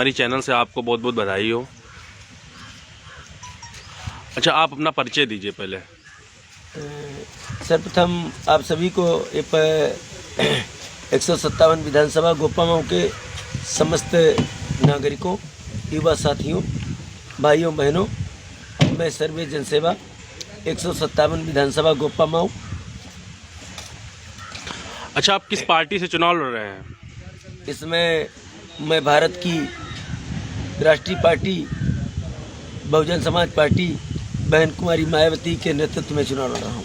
हमारी चैनल से आपको बहुत बहुत बधाई हो। अच्छा, आप अपना परिचय दीजिए पहले। सर्वप्रथम आप सभी को 157 विधानसभा गोपामाऊ के समस्त नागरिकों, युवा साथियों, भाइयों बहनों, मैं सर्वे जनसेवा 157 विधानसभा गोपामाऊ। अच्छा, आप किस पार्टी से चुनाव लड़ रहे हैं? इसमें मैं भारत की राष्ट्रीय पार्टी बहुजन समाज पार्टी बहन कुमारी मायावती के नेतृत्व में चुनाव लड़ रहा हूँ।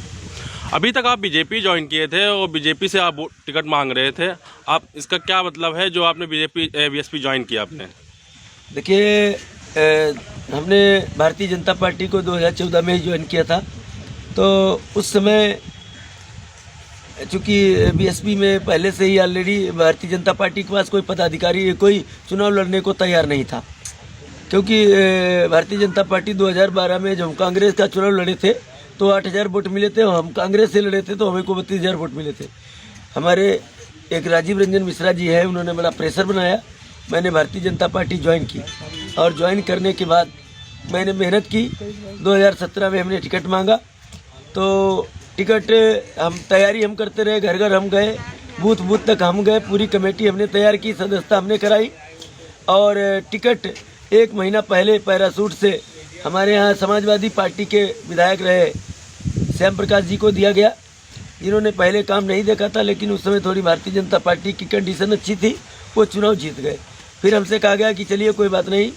अभी तक आप बीजेपी ज्वाइन किए थे और बीजेपी से आप टिकट मांग रहे थे। आप इसका क्या मतलब है जो आपने बीएसपी ज्वाइन किया आपने? देखिए, हमने भारतीय जनता पार्टी को 2014 में ही ज्वाइन किया था। तो उस समय चूँकि बीएसपी में पहले से ही ऑलरेडी भारतीय जनता पार्टी के पास कोई पदाधिकारी कोई चुनाव लड़ने को तैयार नहीं था, क्योंकि भारतीय जनता पार्टी 2012 में जब हम कांग्रेस का चुनाव लड़े थे तो 8,000 वोट मिले थे। हम कांग्रेस से लड़े थे तो हमें को 32,000 वोट मिले थे। हमारे एक राजीव रंजन मिश्रा जी है, उन्होंने बड़ा प्रेशर बनाया। मैंने भारतीय जनता पार्टी ज्वाइन की और ज्वाइन करने के बाद मैंने मेहनत की। 2017 में हमने टिकट मांगा तो टिकट हम करते रहे, घर घर हम गए, बूथ बूथ तक हम गए, पूरी कमेटी हमने तैयार की, सदस्यता हमने कराई और टिकट 1 महीना पहले पैरासूट से हमारे यहाँ समाजवादी पार्टी के विधायक रहे श्याम प्रकाश जी को दिया गया, जिन्होंने पहले काम नहीं देखा था, लेकिन उस समय थोड़ी भारतीय जनता पार्टी की कंडीशन अच्छी थी, वो चुनाव जीत गए। फिर हमसे कहा गया कि चलिए कोई बात नहीं,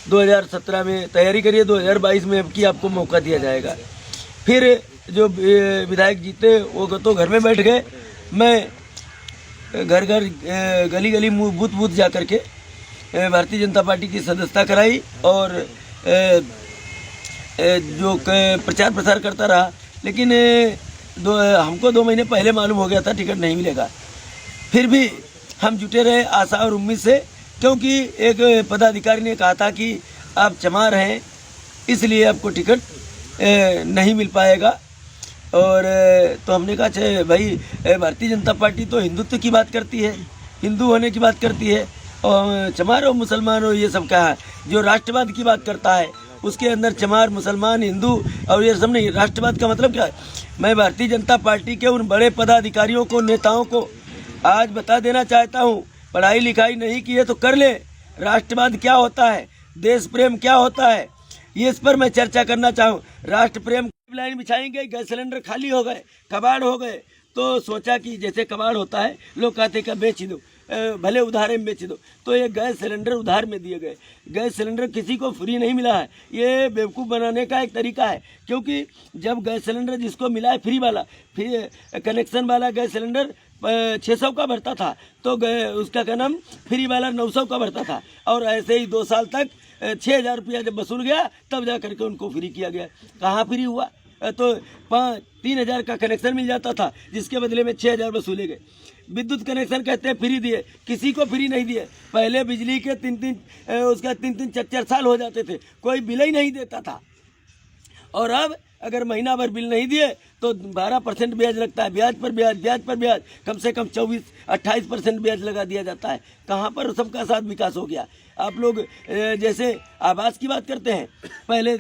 2017 में तैयारी करिए, 2022 में अब की आपको मौका दिया जाएगा। फिर जो विधायक जीते वो तो घर में बैठ गए। मैं घर घर गली गली बूथ बूथ जा कर के भारतीय जनता पार्टी की सदस्यता कराई और जो प्रचार प्रसार करता रहा। लेकिन हमको 2 महीने पहले मालूम हो गया था टिकट नहीं मिलेगा। फिर भी हम जुटे रहे आशा और उम्मीद से, क्योंकि एक पदाधिकारी ने कहा था कि आप चमार हैं इसलिए आपको टिकट नहीं मिल पाएगा। और तो हमने कहा अच्छा भाई, भारतीय जनता पार्टी तो हिंदुत्व की बात करती है, हिंदू होने की बात करती है, और चमार हो मुसलमान हो ये सब क्या है? जो राष्ट्रवाद की बात करता है उसके अंदर चमार, मुसलमान, हिंदू और ये सब नहीं। राष्ट्रवाद का मतलब क्या है? मैं भारतीय जनता पार्टी के उन बड़े पदाधिकारियों को, नेताओं को आज बता देना चाहता हूँ, पढ़ाई लिखाई नहीं की है तो कर ले। राष्ट्रवाद क्या होता है, देश प्रेम क्या होता है, ये इस पर मैं चर्चा करना चाहूँ। राष्ट्र प्रेम लाइन बिछाएंगे, गैस सिलेंडर खाली हो गए, कबाड़ हो गए, तो सोचा कि जैसे कबाड़ होता है, लोग कहते का बेच दो, भले उधार में बेच दो, तो ये गैस सिलेंडर उधार में दिए गए। गैस सिलेंडर किसी को फ्री नहीं मिला है, ये बेवकूफ़ बनाने का एक तरीका है। क्योंकि जब गैस सिलेंडर जिसको मिला है फ्री वाला, फिर कनेक्शन वाला गैस सिलेंडर 600 का भरता था, तो उसका क्या नाम फ्री वाला 900 का भरता था। और ऐसे ही 2 साल तक 6,000 रुपया जब वसूल गया तब जा करके उनको फ्री किया गया। कहाँ फ्री हुआ? तो 3,000 का कनेक्शन मिल जाता था, जिसके बदले में 6,000 वसूले गए। विद्युत कनेक्शन कहते हैं फ्री दिए, किसी को फ्री नहीं दिए। पहले बिजली के 3-3 4-4 साल हो जाते थे, कोई बिल ही नहीं देता था। और अब अगर महीना भर बिल नहीं दिए तो 12% ब्याज लगता है, ब्याज पर ब्याज, ब्याज पर ब्याज, कम से कम 24-28% ब्याज लगा दिया जाता है। कहाँ पर सबका साथ विकास हो गया? आप लोग जैसे आवास की बात करते हैं, पहले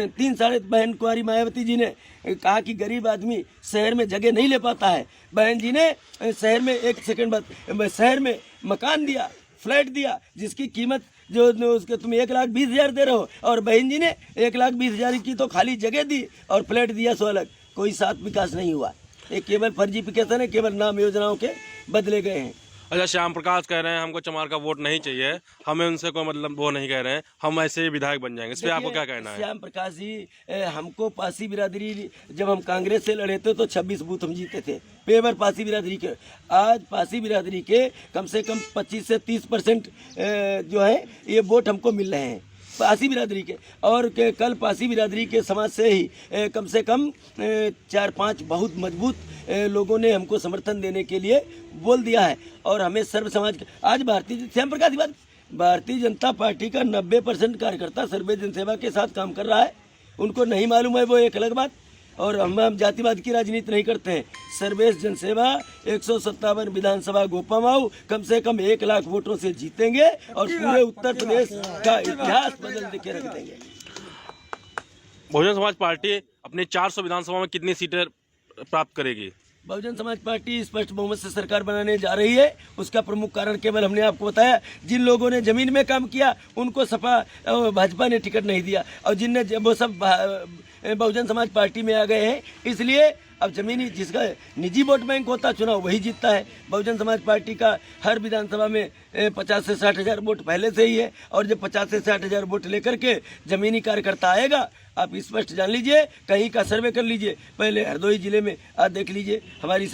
3 साढ़े बहन कुमारी मायावती जी ने कहा कि गरीब आदमी शहर में जगह नहीं ले पाता है। बहन जी ने शहर में, एक सेकंड बाद, शहर में मकान दिया, फ्लैट दिया, जिसकी कीमत जो उसके तुम 1,20,000 दे रहे हो, और बहन जी ने 1,20,000 की तो खाली जगह दी और फ्लैट दिया 100 लाख। कोई साथ विकास नहीं हुआ, ये केवल फर्जीफिकेशन है, केवल नाम योजनाओं के बदले गए हैं। अच्छा, श्याम प्रकाश कह रहे हैं हमको चमार का वोट नहीं चाहिए, हमें उनसे कोई मतलब वो नहीं कह रहे हैं, हम ऐसे ही विधायक बन जाएंगे। इस पर आपको क्या कहना है? श्याम प्रकाश जी, हमको पासी बिरादरी, जब हम कांग्रेस से लड़े थे तो 26 बूथ हम जीते थे, पेवर पासी बिरादरी के। आज पासी बिरादरी के कम से कम 25 से 30% जो है ये वोट हमको मिल रहे हैं, पासी बिरादरी के। और कल पासी बिरादरी के समाज से ही कम से कम 4-5 बहुत मजबूत लोगों ने हमको समर्थन देने के लिए बोल दिया है। और हमें सर्व समाज आज श्याम प्रकाश की बात, भारतीय जनता पार्टी का 90% कार्यकर्ता सर्वे जनसेवा के साथ काम कर रहा है। उनको नहीं मालूम है वो एक अलग बात। और हम जातिवाद की राजनीति नहीं करते हैं। सर्वेश जनसेवा 157 विधानसभा गोपामाऊ कम से कम 1 लाख वोटों से जीतेंगे और पूरे उत्तर प्रदेश का इतिहास बदल के रख देंगे। बहुजन समाज पार्टी अपने 400 विधानसभा में कितनी सीटें प्राप्त करेगी? बहुजन समाज पार्टी स्पष्ट बहुमत से सरकार बनाने जा रही है। उसका प्रमुख कारण केवल हमने आपको बताया, जिन लोगों ने जमीन में काम किया उनको सपा भाजपा ने टिकट नहीं दिया और जिनने वो सब बहुजन समाज पार्टी में आ गए हैं। इसलिए अब जमीनी जिसका निजी वोट बैंक होता चुनाव वही जीतता है। बहुजन समाज पार्टी का हर विधानसभा में 50 से 60 हज़ार वोट पहले से ही है और जब 50 से 60 हज़ार वोट लेकर के जमीनी कार्यकर्ता आएगा, आप स्पष्ट जान लीजिए, कहीं का सर्वे कर लीजिए, पहले हरदोई जिले में आज देख लीजिए हमारी